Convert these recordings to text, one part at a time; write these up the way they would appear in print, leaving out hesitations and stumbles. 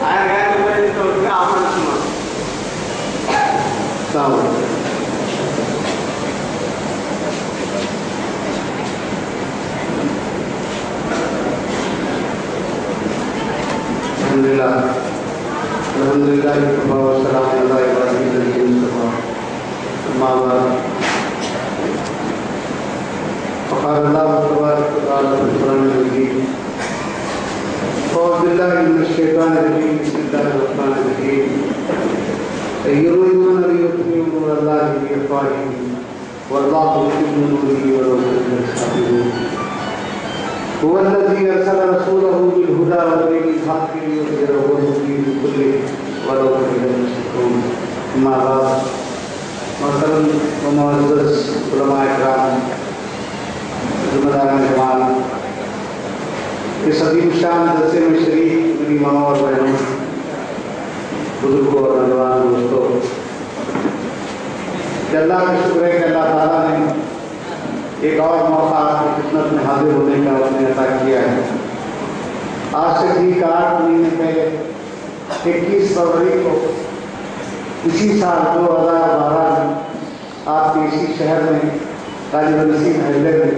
الحمدللہ والسلام علی عبادہ الذین اصطفیٰ اما بعد فقال اللہ تبارک و تعالی فی القرآن المجید اعوذ باللہ من الشیطان الرجیم بسم اللہ الرحمن الرحیم یریدون لیطفئوا نور اللہ بافواہہم واللہ متم نورہ ولو کرہ الکافرون هو الذي أرسل رسوله بالهدى ودين الحق ليظهره على الدين كله ولو كره المشركون. أما بعد محترم و معزز علماء کرام، ذمہ جماعت، اس عظیم شان جلسے میں شریک میری ماں اور بہنوں، بزرگوں اور نوجوان دوستوں، کہ اللہ کا شکر ہے کہ اللہ تعالیٰ نے ایک اور موقع آپ کی خدمت میں حاضر ہونے کا اس نے عطا کیا ہے۔ آج سے ٹھیک 8 مہینے پہلے 21 فروری کو اسی سال 2012 میں آپ کے اسی شہر میں غالب نسیم حیدر میں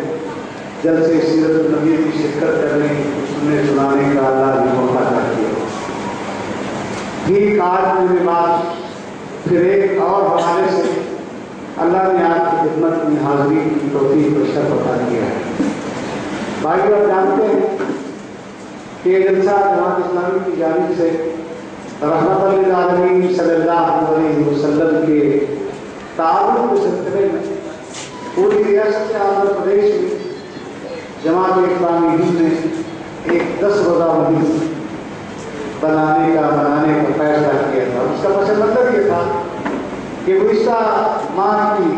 جلسے سیرت النبی کی شرکت کرنے سننے سنانے کا اللہ نے موقع عطا کیا۔ ٹھیک 8 مہینے بعد پھر ایک اور حوالے سے اللہ نے آپ کی خدمت میں حاضری کی توفیق و شرف عطا کیا ہے۔ بھائیو، آپ جانتے ہیں کہ یہ جلسہ جماعت اسلامی کی جانب سے رحمت للعالمین صلی اللہ علیہ وسلم کے تعاون کے سلسلے میں پوری ریاست آندھرا پردیش میں جماعت اسلامی ہند نے ایک 10 روزہ مہم بنانے کا فیصلہ کیا تھا۔ اس کا پس منظر یہ تھا کہ گزشتہ ماہ کی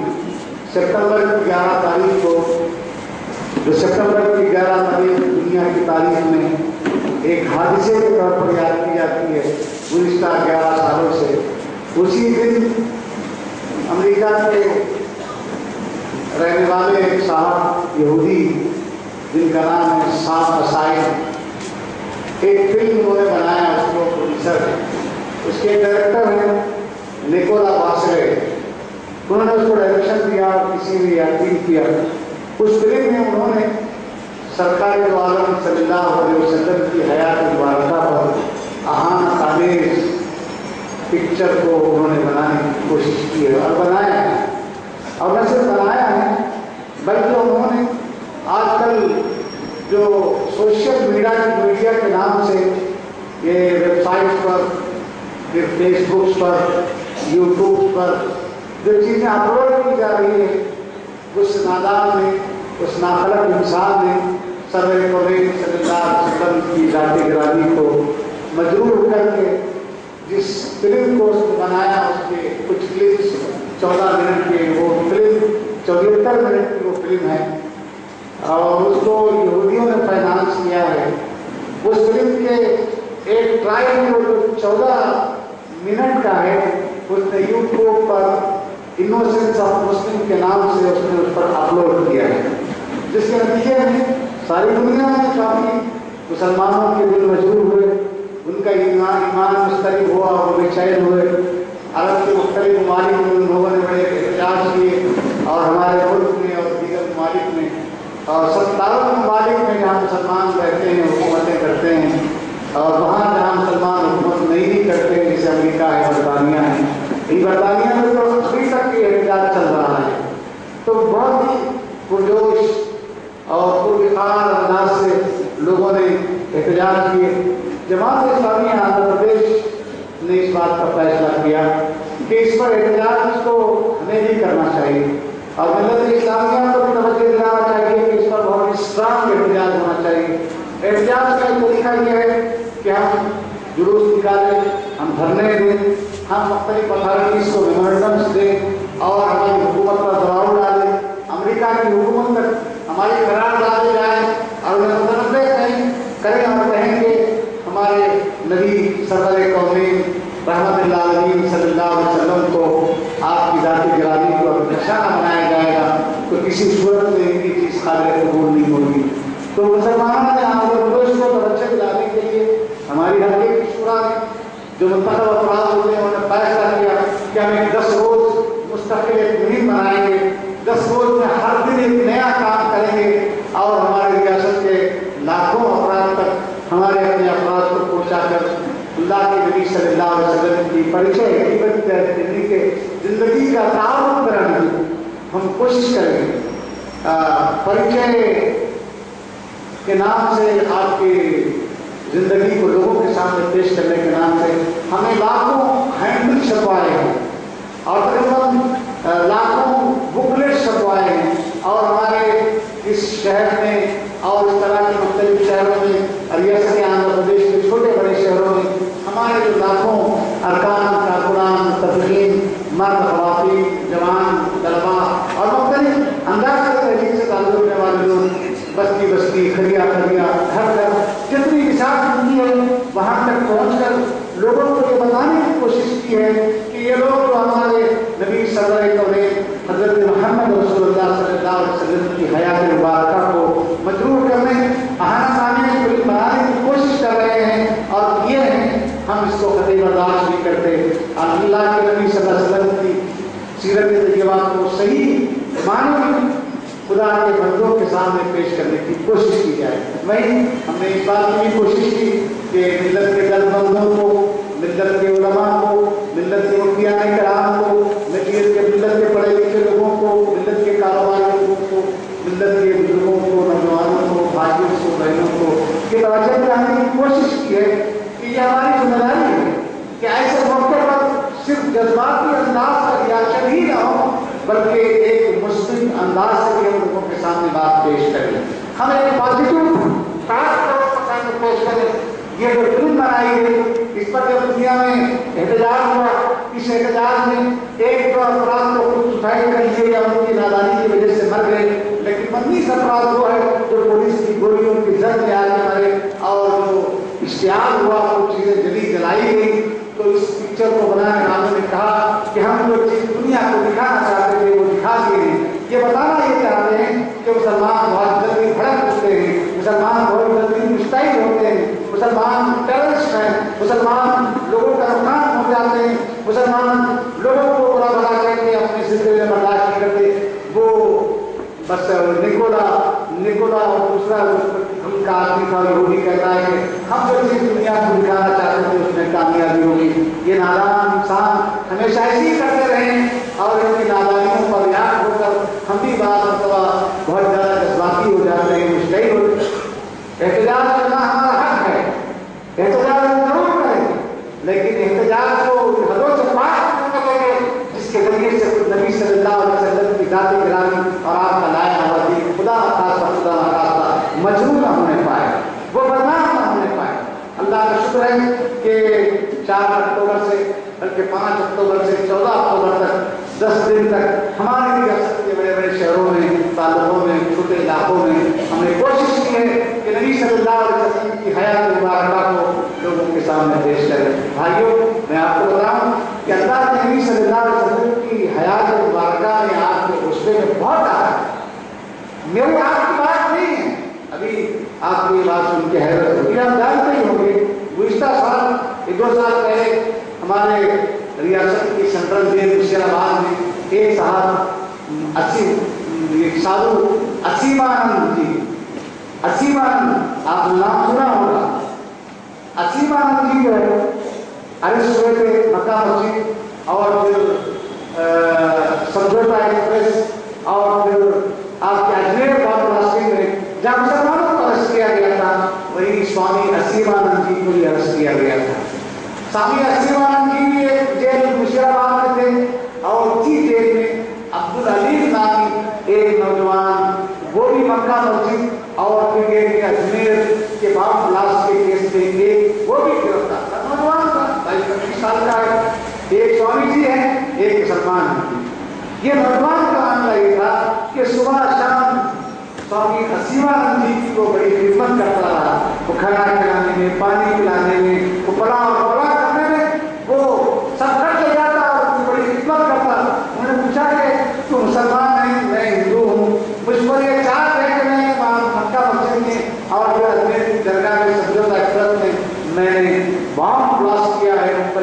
سپتمبر کی 11 تاریخ کو، جو سپتمبر کی 11 تاریخ دنیا کی تاریخ میں ایک حادثے کے طور پر یاد کی جاتی ہے گزشتہ 11 سالوں سے، اسی دن امریکہ کے رہنے والے ایک صاحب یہودی جن کا نام ہے صاحب اسائل، ایک فلم انہوں نے بنایا، اس کو پروڈیوسر ہے، اس کے ڈائریکٹر ہیں نیکولا واسلے، انہوں نے اس کو ڈائریکشن دیا اور کسی نے یقین کیا۔ اس فلم میں انہوں نے سرکار دو عالم صلی اللہ علیہ وسلم کی حیات مبارکہ پر اہانت آمیز پکچر کو انہوں نے بنانے کی کوشش کی ہے اور بنایا ہے، اور نہ صرف بنایا ہے بلکہ انہوں نے آج کل جو سوشل میڈیا کے نام سے یہ ویب سائٹس پر، پھر فیس بکس پر، یوٹیوب پر جو چیزیں اپلوڈ کی جا رہی ہے، اس نادان نے، اس ناخلق انسان نے سرور کونین صلی اللہ علیہ وسلم کی ذات گرامی کو مجروح کر کے جس فلم کو اس نے بنایا، اس کے کچھ کلپس 14 منٹ کے، وہ فلم 74 منٹ کی وہ فلم ہے، اور اس کو یہودیوں نے فائنانس کیا ہے۔ اس فلم کے ایک ٹرائل جو 14 منٹ کا ہے، اس نے YouTube per innocence of Muslim کے نام سے اس نے اس پر اپلوڈ کیا ہے، جس کے نتیجے میں ساری دنیا میں کافی مسلمانوں کے دل مجبور ہوئے، ان کا ایمان مسترب ہوا اور وہ بے چین ہوئے۔ عرب کے مختلف ممالک میں ان لوگوں نے بڑے احتجاج کیے، اور ہمارے ملک میں اور دیگر ممالک میں اور 17 ممالک میں جہاں مسلمان رہتے ہیں، حکومتیں کرتے ہیں، اور وہاں جہاں مسلمان حکومت نہیں بھی کرتے، جیسے امریکہ ہے، برطانیہ ہے، ان برطانیہ میں تو ابھی تک یہ احتجاج چل رہا ہے۔ تو بہت ہی پرجوش اور پروقار انداز سے لوگوں نے احتجاج کیے۔ جماعت اسلامی آندھرا پردیش نے اس بات کا فیصلہ کیا کہ اس پر احتجاج کو ہمیں بھی کرنا چاہیے، اور ملت اسلامیہ کو بھی توجہ دلانا چاہیے کہ اس پر بہت اسٹرانگ احتجاج ہونا چاہیے۔ احتجاج کا ایک طریقہ یہ ہے کہ ہم جلوس نکالیں، ہم دھرنے دیں، ہم مختلف اتھارٹیز کو میمورنڈمس دیں اور ہماری حکومت پر دباؤ ڈالیں، امریکہ کی حکومت تک ہماری قراردادیں جائیں اور انہیں متنوع کریں اور کہیں کہ ہمارے نبی سرور کونین رحمت اللہ علیہ صلی اللہ علیہ وسلم کو آپ کی ذات گرامی کو نشانہ بنایا جائے گا، تو کسی صورت میں ان کی چیز قابل قبول نہیں ہوگی۔ تو مسلمانوں نے آندھرا پردیش کو توجہ دلانے کے لیے ہماری حلقے کی شورا نے جو منتخب افراد ہوتے ہیں انہوں نے فیصلہ کیا کہ ہم ایک 10 روز مستقل ایک مہم بنائیں گے، 10 روز میں ہر دن ایک نیا کام کریں گے اور ہماری ریاست کے لاکھوں افراد تک ہمارے اپنے افراد کو پہنچا کر اللہ کے نبی صلی اللہ علیہ وسلم کی پریچے زندگی کا تعارف کرانے کی ہم کوشش کریں گے۔ پریچے کے نام سے آپ کی زندگی کو لوگوں کے سامنے پیش کرنے کے نام سے ہمیں لاکھوں ہینڈل چھپوائے ہیں اور تقریباً لاکھوں بکلیٹ چھپوائے ہیں، اور ہمارے اس شہر میں اور اس طرح کے مختلف شہروں میں، ریاست آندھرا پردیش کے چھوٹے بڑے شہروں میں ہمارے جو لاکھوں ارکان کارکنان متفقین مرد خواتین جوان طلبا اور مختلف انداز کے تحریک سے تعلق رکھنے والے لوگ بستی بستی کھڑیا کھڑیا گھر گھر جتنی وسعت ملتی ہے وہاں تک پہنچ کر لوگوں کو یہ بتانے کی کوشش کی ہے کہ یہ لوگ جو ہمارے نبی صلی اللہ علیہ وسلم حضرت محمد رسول اللہ صلی اللہ علیہ وسلم کی حیات مبارکہ کو مجروح کرنے اہم آنے کو بنانے کی کوشش کر رہے ہیں اور یہ ہیں، ہم اس کو قطعی برداشت نہیں کرتے۔ اللہ کے نبی صلی اللہ علیہ وسلم کی سیرت طیبہ کو صحیح معنی میں خدا کے بندوں کے سامنے پیش کرنے کی کوشش کی جائے۔ وہیں ہم نے اس بات کی بھی کوشش کی کہ ملت کے دل بندوں کو، ملت کے علماء کو، ملت کے مفتیان کرام کو، ملت کے پڑھے لکھے لوگوں کو، ملت کے کاروباری لوگوں کو، ملت کے بزرگوں کو، نوجوانوں کو، بھائیوں کو، بہنوں کو یہ توجہ دلانے کی کوشش کی ہے کہ یہ ہماری ذمہ داری ہے کہ ایسے موقع پر صرف جذباتی انداز کا ریاکشن ہی نہ ہو بلکہ ایک مثبت انداز سے بھی ہم لوگوں کے سامنے بات پیش کریں، ہم ایک پازیٹیو پیش کریں۔ یہ جو فلم بنائی گئی اس پر جب دنیا میں احتجاج ہوا، اس احتجاج میں ایک دو افراد کو خود سوسائڈ کر لیے یا ان کی نادانی کی وجہ سے مر گئے، لیکن 19 افراد وہ ہے جو پولیس کی گولیوں کی زد میں آ کے مرے، اور جو اشتعال ہوا وہ چیزیں جلائی گئی۔ تو اس پکچر کو بنانے والوں نے کہا کہ ہم جو چیز دنیا کو دکھانا چاہتے تھے وہ دکھا دیے ہیں، یہ بتانا یہ چاہتے ہیں کہ مسلمان بہت جلدی بھڑک اٹھتے ہیں، مسلمان بہت جلدی مشتعل ہوتے ہیں، مسلمان ٹیررسٹ ہیں، مسلمان لوگوں کا نقصان پہنچاتے ہیں، مسلمان لوگوں کو برا بھلا کر کے اپنے سلسلے میں برداشت نہیں کرتے۔ وہ بس نکولا اور دوسرا ان کا آدمی تھا یہودی کہتا ہے کہ ہم جو چیز دنیا کو دکھانا چاہتے تھے اس میں کامیابی ہوگی۔ یہ نادان انسان ہمیشہ ایسے ہی کرتے رہے اور ان کی نادانیوں پر یاد ہو کر ہم بھی بعض مرتبہ بہت زیادہ جذباتی ہو جاتے ہیں، مشتعل ہو جاتے ہیں۔ احتجاج کرنا ہمارا حق ہے، احتجاج ضرور کریں، لیکن احتجاج کو حدوں سے پار کرنے کے جس کے ذریعے سے نبی صلی اللہ علیہ وسلم کی ذات گرامی اور آپ کا لایا ہوا دین خدا نخواستہ مجروح نہ ہونے پائے، وہ بدنام نہ ہونے پائے۔ اللہ کا شکر ہے کہ 4 اکتوبر سے بلکہ 5 اکتوبر سے 14 اکتوبر تک 10 دن تک ہماری ریاست کے بڑے بڑے شہروں میں، تعلقوں میں، چھوٹے علاقوں میں ہم نے کوشش کی ہے کہ نبی صلی اللہ علیہ وسلم کی حیات مبارکہ کو لوگوں کے سامنے پیش کریں۔ بھائیوں، میں آپ کو بتاؤں کہ اللہ کے نبی صلی اللہ علیہ وسلم کی حیات مبارکہ نے آپ کے غصے میں بہت آ ہے، میری آپ کی بات نہیں ہے، ابھی آپ کو یہ بات سن کے حیرت ہوگی، آپ جانتے ہی ہوں گے گزشتہ سال 2 سال پہلے ہمارے ریاست کی سینٹرل جیل مشیر آباد میں ایک صاحب اسیمانند جی، اسیمانند آپ نے نام سنا ہوگا، اسیمانند جی جو ہے ارسٹ ہوئے تھے مکہ مسجد اور پھر سمجھوتا ایکسپریس اور پھر آپ کے اجمیر باغ راستے میں جہاں مسلمانوں کو ارسٹ کیا گیا تھا وہی سوامی اسیمانند جی کو بھی ارسٹ کیا گیا تھا۔ سوامی اسیمانند جی بھی ایک جیل مشیر آباد میں تھے اور اسی جیل میں عبدالعلیم نامی ایک نوجوان وہ بھی مکہ مسجد اور پھر ایک اجمیر کے باغ بلاسٹ کے کیس میں ایک وہ بھی گرفتار تھا، نوجوان تھا، 22-25 سال کا ہے، ایک سوامی جی ہے ایک مسلمان ہے۔ یہ نوجوان کا معاملہ یہ تھا کہ صبح شام سوامی اسیمانند جی کی وہ بڑی خدمت کرتا رہا، وہ کھانا کھلانے میں، پانی پلانے میں، وہ پڑا اور پڑا کرنے میں وہ سب کر کے جاتا اور اس کی بڑی خدمت کرتا۔ انہوں نے پوچھا کہ تو مسلمان نہیں، میں ہندو ہوں، مجھ پر یہ چاہت ہے کہ میں مکہ مسجد میں اور پھر اجمیر کی درگاہ میں سمجھوتا ایکسپریس میں نے بام بلاسٹ کیا ہے، ان پر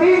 3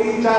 3-4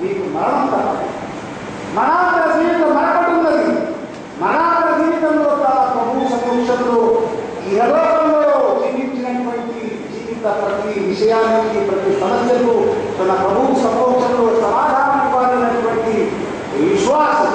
నీకు మరణం తప్పదు, మరణాంతర జీవితం మరొకటి మరణాంతర జీవితంలో ప్రభు సమక్షంలో ఇహలోకంలో జీవించినటువంటి జీవిత ప్రతి విషయానికి, ప్రతి సమస్యకు తన ప్రభు సమక్షంలో సమాధానం ఇవ్వాలన్నటువంటి విశ్వాసం,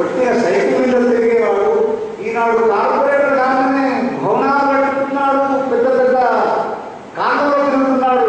ಒಟ್ಟಿನ ಸೈಕಲ್ ತಿರುಗಿ వాడు ఈనాడు కార్పొరేటర్ కాగానే భవనాలు కట్టుకున్నాడు, పెద్ద పెద్ద కాండలో తిరుగుతున్నాడు।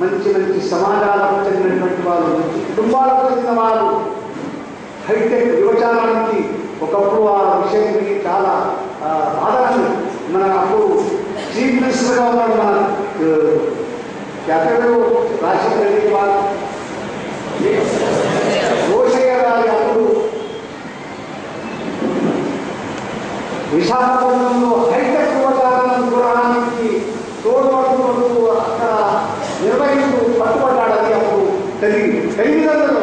మంచి మంచి సమాజాలకు చెందినటువంటి వాళ్ళు, మంచి కుటుంబాలకు చెందిన వాళ్ళు హైటెక్ వ్యభిచారానికి ఒకప్పుడు ఆ విషయం చాలా బాధలు। మన అప్పుడు చీఫ్ మినిస్టర్గా ఉన్నాడు మన క్యాపిటల్ రాజశేఖర రెడ్డి వాళ్ళు, రోషయ్య గారి అప్పుడు విశాఖపట్నంలో హైటెక్ వ్యభిచారాలను చూడడానికి తోడుపడుతున్నట్టు అక్కడ నిర్వహిస్తూ పట్టుబడ్డాడు। అది అప్పుడు టెలివిజన్లో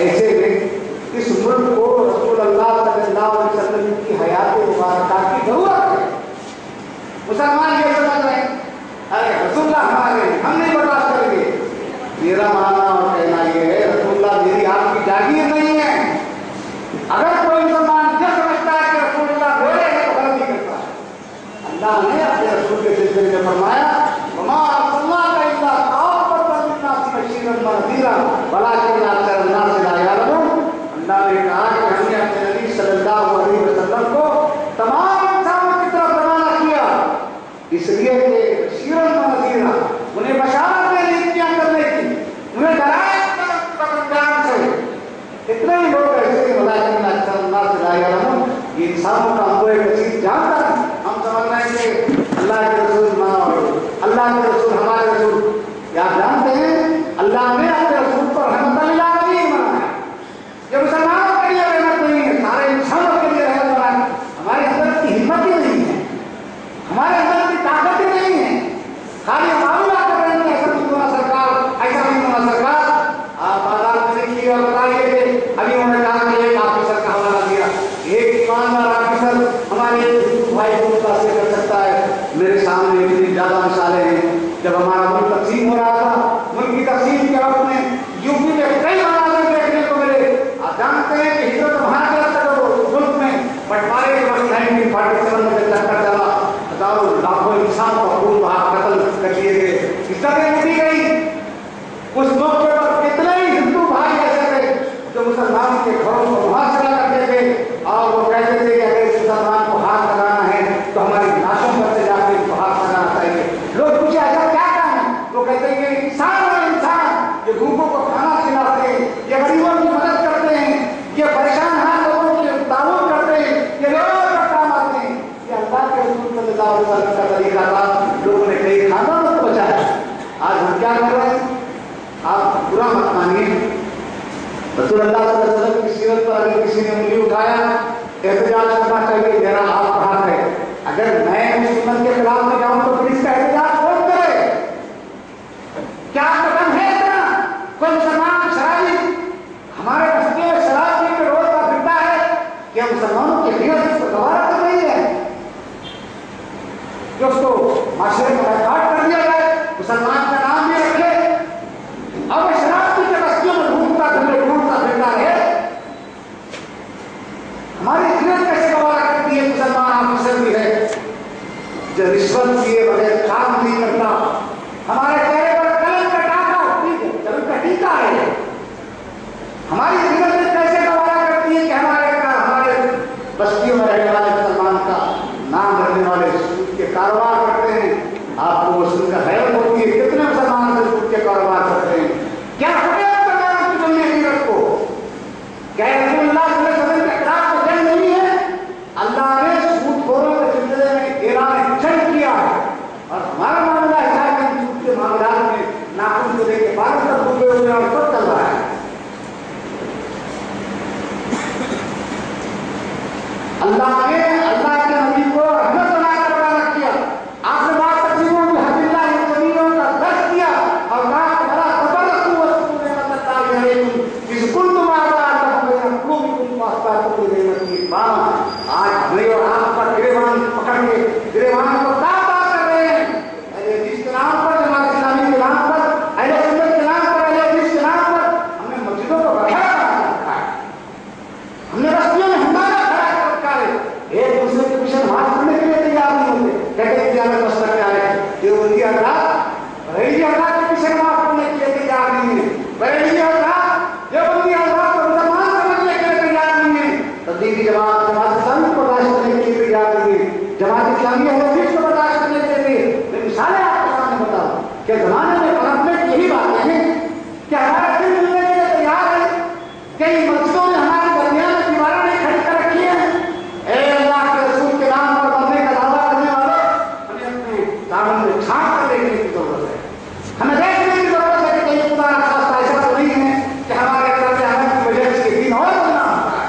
ایسے میں اس ملک کو رسول اللہ صلی اللہ علیہ وسلم کی حیات مبارکہ کی ضرورت ہے. مسلمان یہ سمجھ رہے ہیں ارے رسول اللہ ہمارے ہم نہیں برداشت کریں گے. میرا ماننا اور کہنا یہ ہے رسول اللہ میری آپ کی جاگیر نہیں ہے. اگر کوئی مسلمان یہ سمجھتا ہے کہ رسول اللہ میرے ہیں تو غلطی کرتا ہے. اللہ نے اپنے رسول کے سلسلے میں فرمایا وما ارسلناک الا کافۃ للناس بشیرا ونذیرا ولکن اکثر الناس لا یعلمون. اللہ نے کہا کہ ہم نے اپنے نبی صلی اللہ علیہ وسلم کو تمام انسانوں کی طرف روانہ کیا اس لیے کہ بشیرا ونذیرا انہیں بشارتیں نیکیاں کرنے کی انہیں ڈرایا پرہیزگار سے. اتنے ہی لوگ ایسے کہ ولکن اکثر الناس لا یعلمون. یہ انسانوں کا امر کثیر جانتا ہے. ہم سمجھ رہے ہیں کہ اللہ کے رسول اللہ کے رسول ہمارے رسول کیا جانتے ہیں اللہ نے اپنے رسول پر رحمت للعالمین بنایا. یہ مسلمانوں کے لیے رحمت نہیں ہے سارے انسانوں کے لیے رحمت بنایا. ہمارے اندر کی ہمت ہی نہیں ہے ہمارے اندر کی طاقت ہی نہیں ہے. خالی معاملہ کر رہے ہیں ایسا نہیں ہونا سرکار ایسا نہیں ہونا سرکار. آپ بازار میں دیکھیے اور بتائیے کہ ابھی انہوں نے کہا کہ ایک آفیسر کا حوالہ دیا. ایک ایماندار آفیسر ہمارے بھائی کو متاثر کر سکتا ہے. میرے سامنے اتنی زیادہ مثالیں ہیں. جب ہمارا ملک تقسیم ہو رہا تھا ملک کی تقسیم کے وقت میں یو پی میں کئی مناظر دیکھنے کو ملے. آپ جانتے ہیں کہ ہجرت وہاں کیا تھا ملک میں بٹوارے کے وقت 1947 میں جب چکر چلا ہزاروں لاکھوں انسان کو خون بہا قتل کر دیے گئے. عزتیں لوٹی گئی. اس موقع پر کتنے ہی ہندو بھائی ایسے تھے جو مسلمان کے گھروں کو محاصرہ کرتے تھے اور وہ کہتے تھے کہ اگر اس مسلمان کو ہاتھ لگانا ہے تو ہماری لاشوں پر سے جا کے اس کو ہاتھ لگانا چاہیے. لوگ پوچھے ایسا کیا کہیں وہ کہتے ہیں کہ انسان اور انسان یہ بھوکوں کو کھانا کھلاتے ہیں یہ غریبوں کی مدد کرتے ہیں یہ پریشان حال لوگوں کی تعاون کرتے ہیں یہ لوگوں کا کام آتے ہیں. یہ اللہ کے رسول صلی اللہ علیہ وسلم کا طریقہ تھا. لوگوں نے کئی خاندانوں کو بچایا. آج ہم کیا کر رہے ہیں آپ برا مت مانیے. رسول اللہ صلی اللہ علیہ وسلم کی سیرت پر اگر کسی نے انگلی اٹھایا احتجاج کرنا چاہیے میرا آپ کا حق ہے. اگر میں اس سنت کے خلاف میں جاؤں تو پھر اس کا احتجاج کون کرے؟ کیا قدم ہے اتنا؟ کوئی مسلمان شرابی ہمارے بستی میں شراب پی کے روز کا پھرتا ہے کیا مسلمانوں کی حیثیت اس کو دوبارہ کر رہی ہے کہ اس کو معاشرے میں ریکارڈ کر دیا جائے مسلمان کا نام بھی رکھے اب شراب پی کے بستیوں میں ڈھونڈتا پھرتا ہے. ہماری حیثیت کیسے دوبارہ کرتی ہے؟ مسلمان آفیسر بھی ہے جو رشوت کیے بغیر کام نہیں کرتا. ہمارے چہرے پر قلم کا ٹاکا کا ٹیکا ہے. ہماری حیثیت کیسے دوبارہ کرتی ہے کہ ہمارے بستیوں میں رہنے والے مسلمان کا نام رکھنے والے سود کے کاروبار کرتے ہیں. آپ کو وہ سن کر حیرت ہوتی ہے کتنے مسلمان سود کے کاروبار کرتے ہیں. کیا مسلمانوں کی دنیا حیرت کو کیا رسول اللہ صلی اللہ علیہ وسلم کے خلاف تو جنگ نہیں ہے. اللہ نے سود خوروں کے سلسلے میں اعلان جنگ کیا ہے اور ہمارا معاملہ ایسا ہے کہ سود کے معاملات میں ناخن کو لے کے 12 تک ڈوبے ہوئے اور سب چل رہا ہے. اللہ نے اللہ کے نبی کو رحمت بنا کر روانہ کیا. آپ نے بات تقسیموں میں حد اللہ زمینوں کا درد کیا اور بات بڑا تبرک ہوا سکون مدد اللہ علیکم جس کن تم آتا اللہ میرا قلوب کن واسطہ کو نعمت کی بانا. آج ہمیں اور آپ کا گریبان پکڑ کے گریبان کو تاب کر رہے ہیں. اہل حدیث کے نام پر جماعت اسلامی کے نام پر اہل سنت کے نام پر اہل حدیث کے نام پر ہم نے مسجدوں کو بڑھایا رکھا ہے. ہم نے بستیوں میں ہنگامہ کھڑا کر رکھا ہے. ایک دوسرے کے پیچھے نماز پڑھنے کے لیے تیار نہیں ہوتے. کہتے ہیں کہ ہمیں بس کرنے آئے دیوبندی حضرات بریلوی حضرات کے پیچھے نماز پڑھنے کے لیے تیار نہیں ہے. بریلوی حضرات دیوبندی حضرات کو مسلمان سمجھنے کے لیے تیار نہیں ہے. تبلیغی جماعت اسلامی کو برداشت کرنے کے لیے تیار نہیں ہے. جماعت اسلامی اہل حدیث کو برداشت کرنے کے لیے میں مثالیں آپ کے سامنے بتاؤں کہ زمانے میں پرمپریٹ یہی باتیں ہیں کہ ہمارا دل ملنے کے لیے تیار ہے. کئی مسجدوں میں ہمارے درمیان میں دیواریں نہیں کھڑی کر رکھی ہیں. اے اللہ کے رسول کے نام پر مرنے کا دعویٰ کرنے والوں ہمیں اپنے دامن میں چھانٹ کر دیکھنے کی ضرورت ہے. ہمیں دیکھنے کی ضرورت ہے کہ کہیں خدا خاص ایسا تو نہیں ہے کہ ہمارے طرف احمد کی وجہ سے دین اور بننا ہوتا ہے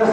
10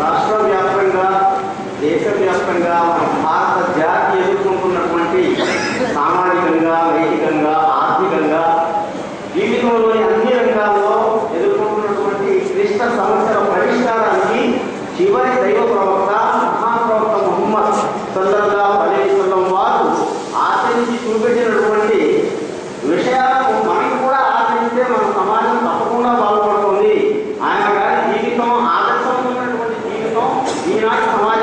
రాష్ట్ర వ్యాప్తంగా దేశవ్యాప్తంగా మన భారత జాతి ఎదుర్కొంటున్నటువంటి సామాజికంగా, నైతికంగా, ఆర్థికంగా, జీవితంలోని అన్ని రంగాల్లో ఎదుర్కొంటున్నటువంటి క్లిష్ట సమస్యల పరిష్కారానికి చివరి దైవ ప్రవక్త మహాప్రవక్త ముహమ్మద్ సల్లల్లాహు అలైహి వసల్లం వారు ఆచరించి చూపించినటువంటి విషయాలను మనం కూడా ఆచరిస్తే మన సమాజం తప్పకుండా బాగుపడుతుంది. ఆయన గారి జీవితం ఆదర్శమైనటువంటి జీవితం ఈనాటి సమాజం